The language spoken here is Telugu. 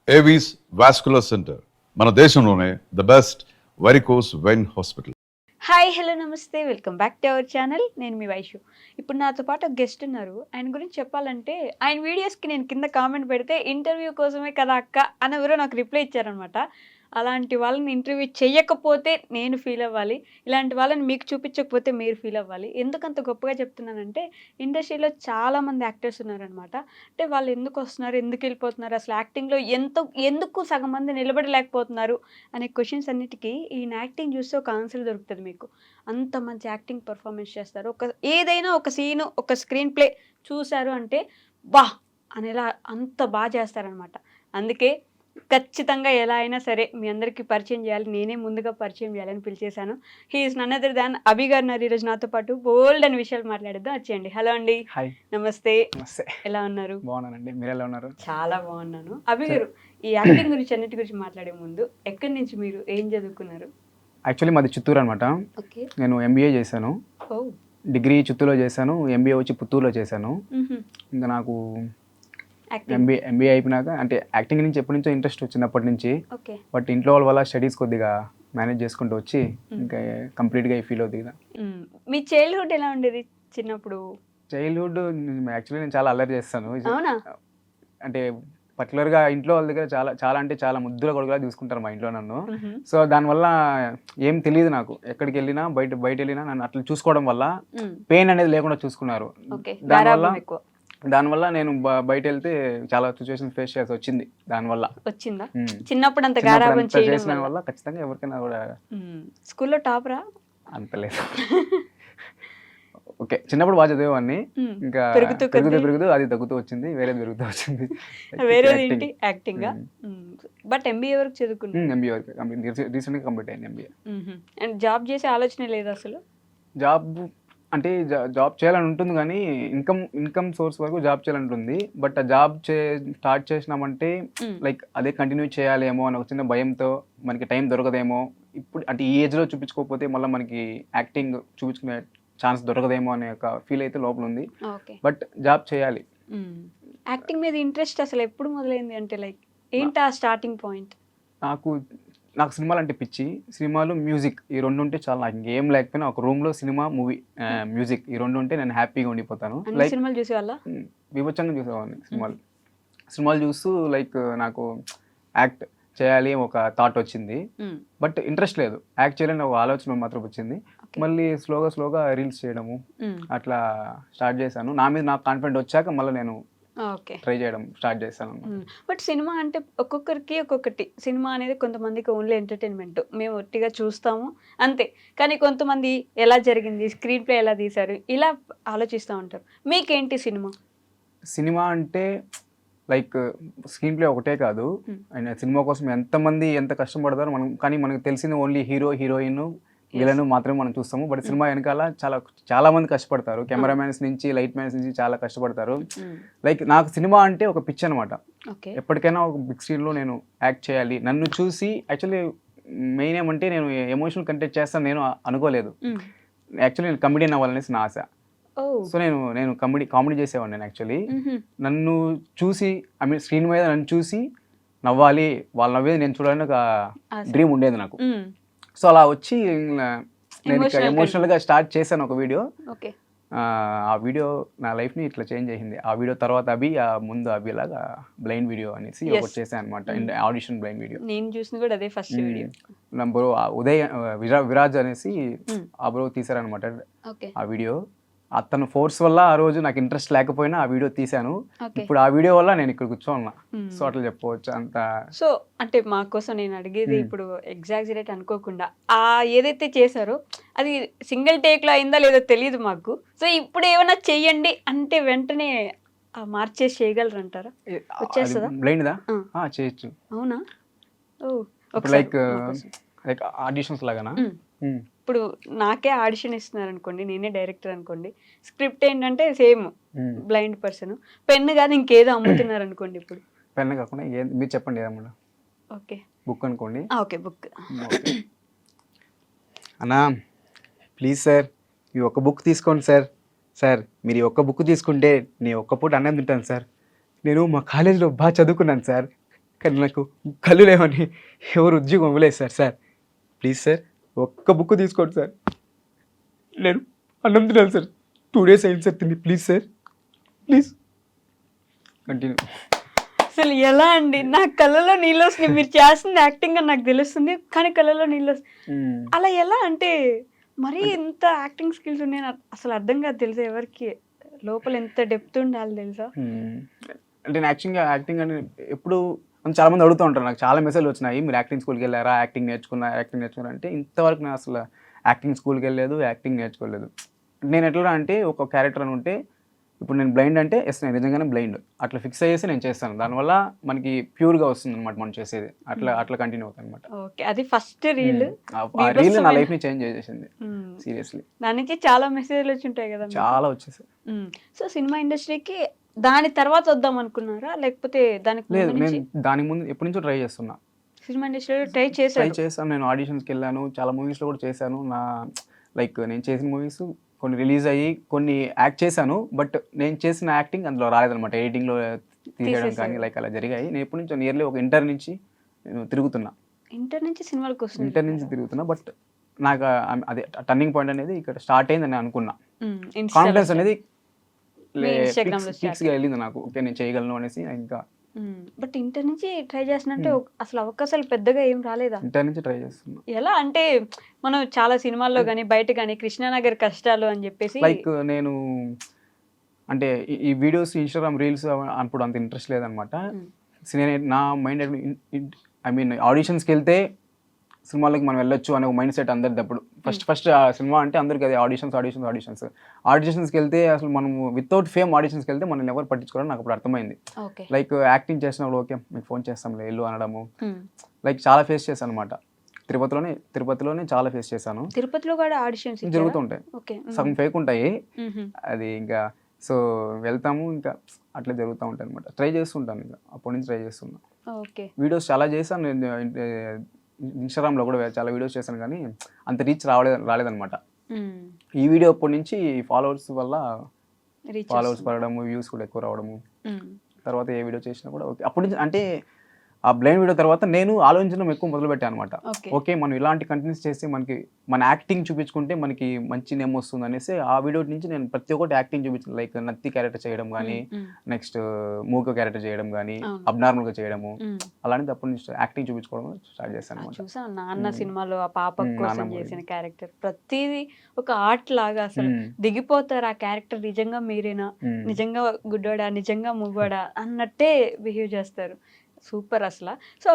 ఏవీస్ వాస్కులర్ సెంటర్ మన దేశంలోనే the best varicose vein hospital. Hi hello నమస్తే, welcome back to our channel. నేను మీ వైషు. ఇప్పుడు నాతో పాటు ఒక గెస్ట్ ఉన్నారు. ఆయన గురించి చెప్పాలంటే ఆయన వీడియోస్కి నేను కింద కామెంట్ పెడితే ఇంటర్వ్యూ కోసమే కదా అక్క అని ఎవరో నాకు రిప్లై ఇచ్చారనమాట. అలాంటి వాళ్ళని ఇంటర్వ్యూ చేయకపోతే నేను ఫీల్ అవ్వాలి, ఇలాంటి వాళ్ళని మీకు చూపించకపోతే మీరు ఫీల్ అవ్వాలి. ఎందుకంత గొప్పగా చెప్తున్నానంటే ఇండస్ట్రీలో చాలామంది యాక్టర్స్ ఉన్నారనమాట. అంటే వాళ్ళు ఎందుకు వస్తున్నారు, ఎందుకు వెళ్ళిపోతున్నారు, అసలు యాక్టింగ్లో ఎందుకు సగం మంది నిలబడలేకపోతున్నారు అనే క్వశ్చన్స్ అన్నిటికీ ఈయన యాక్టింగ్ చూస్తే ఒక ఆన్సర్ దొరుకుతుంది మీకు. అంత మంచి యాక్టింగ్ పర్ఫార్మెన్స్ చేస్తారు. ఏదైనా ఒక సీను, ఒక స్క్రీన్ ప్లే చూశారు అంటే బా అనేలా అంత బాగా చేస్తారనమాట. అందుకే ఖచ్చితంగా ఎలా అయినా సరే మీ అందరికీ పరిచయం చేయాలి, నేనే ముందుగా పరిచయం చేయాలని పిలిచేశాను. హీఈస్ నన్ అదర్ దాన్ అభి గారు ఉన్నారు ఈరోజు నాతో పాటు. బోల్డ్ అని విషయాలు మాట్లాడేద్దాం, వచ్చేయండి. హలో అండి. హాయ్. నమస్తే. నమస్తే. ఎలా ఉన్నారు? బాగున్నానండి, మీరు ఎలా ఉన్నారు? చాలా బాగున్నాను. అభి గారు, ఈ యాక్టింగ్ గురించి అన్నిటి గురించి మాట్లాడే ముందు ఎక్కడి నుంచి మీరు ఏం చదువుకున్నారు? యాక్చువల్లీ మాది చిత్తూరు అనమాట. ఓకే. నేను ఎంబీఏ చేశాను. ఓ. డిగ్రీ చిత్తూరులో చేశాను, ఎంబీఏ వచ్చి పుత్తూరులో చేశాను. ఇంకా నాకు ఎంబీఏ అయిపోయినాక అంటే యాక్టింగ్ నుంచి ఎప్పటి నుంచో ఇంట్రెస్ట్ వచ్చినప్పటి నుంచి. ఓకే. బట్ ఇంట్లో వాళ్ళ వల్ల స్టడీస్ కొద్దిగా మేనేజ్ చేసుకుంటూ వచ్చి ఇంకా కంప్లీట్గా ఈ ఫీల్ అవుతుంది. మీ చైల్డ్హుడ్ ఎలా ఉండేది చిన్నప్పుడు? చైల్డ్హుడ్ యాక్చువల్లీ నేను చాలా అల్లరి చేస్తాను. అవునా? అంటే పర్టికులర్గా ఇంట్లో వాళ్ళ దగ్గర చాలా ముద్దుల కొడుకులా చూసుకుంటారు మా ఇంట్లో నన్ను. సో దానివల్ల ఏం తెలియదు నాకు. ఎక్కడికి వెళ్ళినా బయట వెళ్ళినా నన్ను అట్లా చూసుకోవడం వల్ల పెయిన్ అనేది లేకుండా చూసుకున్నారు. దానివల్ల నేను బయట వెళ్తే చాలా సిచ్యువేషన్ ఫేస్ చేయాల్సి వచ్చింది. దానివల్ల వచ్చిందా? చిన్నప్పుడు అంత గారాబం చేయడం వల్ల ఖచ్చితంగా ఎవరికైనా కూడా. స్కూల్లో టాపరా? అంత లేదు. ఓకే, చిన్నప్పుడు బాగా చదివేవాడిని. ఇంకా పెరుగుతూ అది తగ్గుతూ వచ్చింది, వేరేది పెరుగుతూ వచ్చింది. వేరేది యాక్టింగ్. బట్ ఎంబీఏ వరకు చదువుకున్నాను. ఎంబీఏ వరకు రీసెంట్గా కంప్లీట్ అయింది ఎంబీఏ. అండ్ జాబ్ చేసే ఆలోచన లేదు అసలు? జాబ్ అంటే జాబ్ చేయాలని ఉంటుంది కానీ ఇన్కమ్ సోర్స్ వరకు జాబ్ చేయాలని ఉంటుంది. బట్ ఆ జాబ్ స్టార్ట్ చేసినామంటే లైక్ అదే కంటిన్యూ చేయాలేమో అని ఒక చిన్న భయంతో, మనకి టైం దొరకదేమో ఇప్పుడు అంటే ఈ ఏజ్లో చూపించుకోకపోతే మళ్ళీ మనకి యాక్టింగ్ చూపించుకునే ఛాన్స్ దొరకదేమో అనే ఒక ఫీల్ అయితే లోపల ఉంది. బట్ జాబ్ చేయాలి. యాక్టింగ్ మీద ఇంట్రెస్ట్ అసలు ఎప్పుడు మొదలైంది అంటే లైక్ ఏంటి ఆ స్టార్టింగ్ పాయింట్? నాకు సినిమాలు అంటే పిచ్చి. సినిమాలు, మ్యూజిక్ ఈ రెండు ఉంటే చాలా. నాకు ఇంకేం లేకపోయినా ఒక రూమ్లో సినిమా, మూవీ, మ్యూజిక్ ఈ రెండు ఉంటే నేను హ్యాపీగా ఉండిపోతాను. లైక్ సినిమాలు చూసేవాళ్ళ వివచ్చంగా చూసేవాడిని. సినిమాలు చూస్తూ లైక్ నాకు యాక్ట్ చేయాలి ఒక థాట్ వచ్చింది. బట్ ఇంట్రెస్ట్ లేదు. యాక్ట్ చేయాలని ఒక ఆలోచన మాత్రం వచ్చింది. మళ్ళీ స్లోగా రీల్స్ చేయడము అట్లా స్టార్ట్ చేశాను. నా మీద నాకు కాన్ఫిడెంట్ వచ్చాక మళ్ళీ నేను ట్రై చేయడం స్టార్ట్ చేశాను. బట్ సినిమా అంటే ఒక్కొక్కరికి ఒక్కొక్కటి. సినిమా అనేది కొంతమందికి ఓన్లీ ఎంటర్టైన్మెంట్, మేము ఒట్టిగా చూస్తాము అంతే. కానీ కొంతమంది ఎలా జరిగింది, స్క్రీన్ ప్లే ఎలా తీశారు, ఇలా ఆలోచిస్తూ ఉంటారు. మీకేంటి సినిమా అంటే లైక్ స్క్రీన్ ప్లే ఒకటే కాదు. అండ్ సినిమా కోసం ఎంతమంది ఎంత కష్టపడతారో కానీ మనకు తెలిసింది ఓన్లీ హీరో, హీరోయిన్, వీళ్ళను మాత్రమే మనం చూస్తాము. బట్ సినిమా వెనకాల చాలా మంది కష్టపడతారు. కెమెరామ్యాన్స్ నుంచి, లైట్ మ్యాన్స్ నుంచి చాలా కష్టపడతారు. లైక్ నాకు సినిమా అంటే ఒక పిచ్ అనమాట. ఎప్పటికైనా ఒక బిగ్ స్క్రీన్లో నేను యాక్ట్ చేయాలి. నన్ను చూసి యాక్చువల్లీ మెయిన్ ఏమంటే నేను ఎమోషనల్ కంటెంట్ చేస్తాను నేను అనుకోలేదు. యాక్చువల్లీ నేను కమెడియన్ అవ్వాలనేసి నా ఆశ. సో నేను కామెడీ చేసేవాడిని. నేను యాక్చువల్లీ నన్ను చూసి స్క్రీన్ మీద నన్ను చూసి నవ్వాలి, వాళ్ళు నవ్వేది నేను చూడాలని ఒక డ్రీమ్ ఉండేది నాకు. సో అలా వచ్చి నేను ఎమోషనల్గా స్టార్ట్ చేశాను ఒక వీడియో. ఆ వీడియో నా లైఫ్ని ఇట్లా చేంజ్ చేసింది. ఆ వీడియో తర్వాత ముందు అభిలాగా బ్లైండ్ వీడియో అనేసి ఒకటి చేశాను అనమాట. ఆడిషన్ బ్లైండ్ వీడియో నేను చూసింది కూడా అదే ఫస్ట్ వీడియో. నా బ్రో ఉదయ్ విరాజ్ అనేసి ఆ బ్రో తీశారనమాట ఆ వీడియో. అతను ఫోర్స్ వల్ల ఆ రోజు నాకు ఇంట్రెస్ట్ లేకపోయినా ఆ వీడియో తీశాను. ఇప్పుడు ఆ వీడియో వల్ల నేను ఇక్కడ కూర్చోన్నా. సో అట్లా చెప్పవచ్చు అంత. సో అంటే మా కోసం నేను అడిగేది ఇప్పుడు ఎగ్జాజరేట్ అనుకోకుండా ఏదైతే చేశారో అది సింగిల్ టేక్ లో అయిందా లేదో తెలియదు మాకు. సో ఇప్పుడు ఏమైనా చెయ్యండి అంటే వెంటనే మార్చేసి చేయగలరంటారా? వచ్చేస్తుందా? బ్లైండ్ దా చేయొచ్చు. అవునా? లైక్ ఆడిషన్స్ లాగానా? ఇప్పుడు నాకే ఆడిషన్ ఇస్తున్నారు అనుకోండి, నేనే డైరెక్టర్ అనుకోండి, స్క్రిప్ట్ ఏంటంటే సేమ్ బ్లైండ్ పర్సన్, పెన్ను కాదు ఇంకేదో అమ్ముతున్నారు అనుకోండి. ఇప్పుడు పెన్ను కాకుండా మీరు చెప్పండి ఏదమ్మా. ఓకే, బుక్ అనుకోండి. Okay, book. అన్నా ప్లీజ్ సార్ ఈ ఒక్క బుక్ తీసుకోండి సార్. సార్ మీరు ఈ ఒక్క బుక్ తీసుకుంటే నేను ఒక్క పూట అన్నం తింటాను సార్. నేను మా కాలేజీలో బాగా చదువుకున్నాను సార్, కానీ నాకు కళ్ళు లేవని ఎవరు ఉద్యోగం ఇవ్వలేదు సార్ ప్లీజ్ సార్ ఒక్క బుక్ తీసుకోండి సార్, నేను అన్నం తినాలి సార్, 2 days అయింది సార్ తిని, ప్లీజ్ సార్ ప్లీజ్ కంటిన్యూ. అసలు ఎలా అండి, నా కళ్ళలో నీళ్ళు వస్తున్నాయి, మీరు చేస్తుంది యాక్టింగ్ అని నాకు తెలుస్తుంది కానీ కళ్ళలో నీళ్ళు వస్తున్నాయి. అలా ఎలా అంటే మరీ ఎంత యాక్టింగ్ స్కిల్స్ ఉన్నాయి అసలు అర్థం కాదు తెలుసా ఎవరికి, లోపల ఎంత డెప్త్ ఉండాలి తెలుసా. అంటే నేను యాక్టింగ్ అని ఎప్పుడు చాలా మంది అడుగుతూ ఉంటారు, నాకు చాలా మెసేజ్లు వచ్చినాయి, మీరు యాక్టింగ్ స్కూల్కి వెళ్ళారా, యాక్టింగ్ నేర్చుకున్నారా అంటే ఇంతవరకు నేను అసలు యాక్టింగ్ స్కూల్కి వెళ్ళలేదు, యాక్టింగ్ నేర్చుకోలేదు. నేను ఎట్లా అంటే ఒక క్యారెక్టర్ అని ఉంటే, ఇప్పుడు నేను బ్లైండ్ అంటే ఎస్ నేను నిజంగానే బ్లైండ్ అట్లా ఫిక్స్ అయ్యేసి నేను చేస్తాను, దానివల్ల మనకి ప్యూర్గా వస్తుంది అనమాట మనం చేసేది, అట్లా కంటిన్యూ అవుతుంది అనమాట. ఓకే, అది ఫస్ట్ రీల్. ఆ రీల్ నా లైఫ్ని చేంజ్ చేసేసింది సీరియస్లీ. దాని నుంచి చాలా మెసేజ్లు వచ్చి ఉంటాయి కదా. చాలా వచ్చేసాయి. సో సినిమా ఇండస్ట్రీకి దాని తర్వాత వద్దాం అనుకున్నారా లేకపోతే దానికి లేదు, నేను దానికి ముందు ఎప్పటి నుంచో ట్రై చేస్తున్నా, సినిమా ఇండస్ట్రీలో ట్రై చేశాను. నేను ఆడిషన్స్కి వెళ్ళాను, చాలా మూవీస్లో కూడా చేశాను. లైక్ నేను చేసిన మూవీస్ కొన్ని రిలీజ్ అయ్యి కొన్ని యాక్ట్ చేశాను, బట్ నేను చేసిన యాక్టింగ్ అందులో రాలేదనమాట, ఎడిటింగ్లో తీసేయడం కానీ లైక్ అలా జరిగాయి. నేను ఎప్పటి నుంచో నియర్లీ ఒక ఇంటర్ నుంచి నేను తిరుగుతున్నా, ఇంటర్ నుంచి సినిమాలకు వస్తుంది, ఇంటర్ నుంచి తిరుగుతున్నా. బట్ నాకు అదే టర్నింగ్ పాయింట్ అనేది ఇక్కడ స్టార్ట్ అయింది అని అనుకున్నా. కాన్ఫిడెన్స్ అనేది ఫిక్స్గా వెళ్ళింది నాకు, ఓకే నేను చేయగలను అనేసి. ఇంకా బట్ ఇంటర్ నుంచి ట్రై చేసినంటే అసలు అవకాశాలు పెద్దగా ఏం రాలేదా? ఇంటర్ నుంచి ట్రై చేస్తున్నా. ఎలా అంటే మనం చాలా సినిమాల్లో కానీ బయట కానీ కృష్ణానగర్ కష్టాలు అని చెప్పేసి, లైక్ నేను అంటే ఈ వీడియోస్ ఇన్స్టాగ్రామ్ రీల్స్ అప్పుడు అంత ఇంట్రెస్ట్ లేదనమాట. నా మైండ్ ఐ మీన్ ఆడిషన్స్కి వెళ్తే సినిమాలకి మనం వెళ్ళొచ్చు అనే ఒక మైండ్ సెట్ అందరిది అప్పుడు. ఫస్ట్ ఆ సినిమా అంటే అందరికి అది ఆడిషన్స్కి వెళ్తే అసలు మనం వితౌట్ ఫేమ్ ఆడిషన్స్కి వెళ్తే మనం ఎవరు పట్టించుకోవాలని నాకు అప్పుడు అర్థమైంది. లైక్ యాక్టింగ్ చేసినప్పుడు ఓకే మీకు ఫోన్ చేస్తాంలే వెళ్ళు అనడము, లైక్ చాలా ఫేస్ చేశాను అనమాట. తిరుపతిలోనే చాలా ఫేస్ చేశాను. తిరుపతిలో కూడా ఆడిషన్స్ జరుగుతుంటాయి, సగం ఫేక్ ఉంటాయి, అది ఇంకా సో వెళ్తాము ఇంకా అట్లా జరుగుతూ ఉంటాయి అనమాట. ట్రై చేస్తుంటాను, ఇంకా అప్పటి నుంచి ట్రై చేస్తున్నా. వీడియోస్ చాలా చేశాను, ఇన్స్టాగ్రామ్లో కూడా చాలా వీడియోస్ చేశాను కానీ అంత రీచ్ రాలేదనమాట. ఈ వీడియో అప్పటి నుంచి ఫాలోవర్స్ వల్ల ఫాలోవర్స్ పడడము, వ్యూస్ కూడా ఎక్కువ రావడము, తర్వాత ఏ వీడియో చేసినా కూడా ఓకే. అప్పటి నుంచి అంటే ఆ బ్లైండ్ వీడియో తర్వాత నేను ఆలోచించడం ఎక్కువ మొదలుపెట్టాను అనమాట. ఓకే మనం ఇలాంటి కంటెంట్స్ చేస్తే మనకి మన యాక్టింగ్ చూపించుకుంటే మనకి మంచి నేమ్ వస్తుంది అనేసి ఆ వీడియో నుంచి నేను ప్రతి ఒక్కటి యాక్టింగ్ చూపించాను. లైక్ నత్తి క్యారెక్టర్ చేయడం కానీ, నెక్స్ట్ మూక క్యారెక్టర్ చేయడం కానీ, అబ్నార్మల్ గా చేయడము, అలాంటి అప్పటి నుంచి యాక్టింగ్ చూపించుకోవడం స్టార్ట్ చేశాను. చూసాను నాన్న సినిమాలో ఆ పాప కోసం చేసిన క్యారెక్టర్ ప్రతిదీ ఒక ఆర్ట్ లాగా అసలు దిగిపోతారు. ఆ క్యారెక్టర్ నిజంగా మీరేనా, నిజంగా గుడ్డోడా, నిజంగా ముగ్గోడా అన్నట్టే బిహేవ్ చేస్తారు. సూపర్ అసలు. సో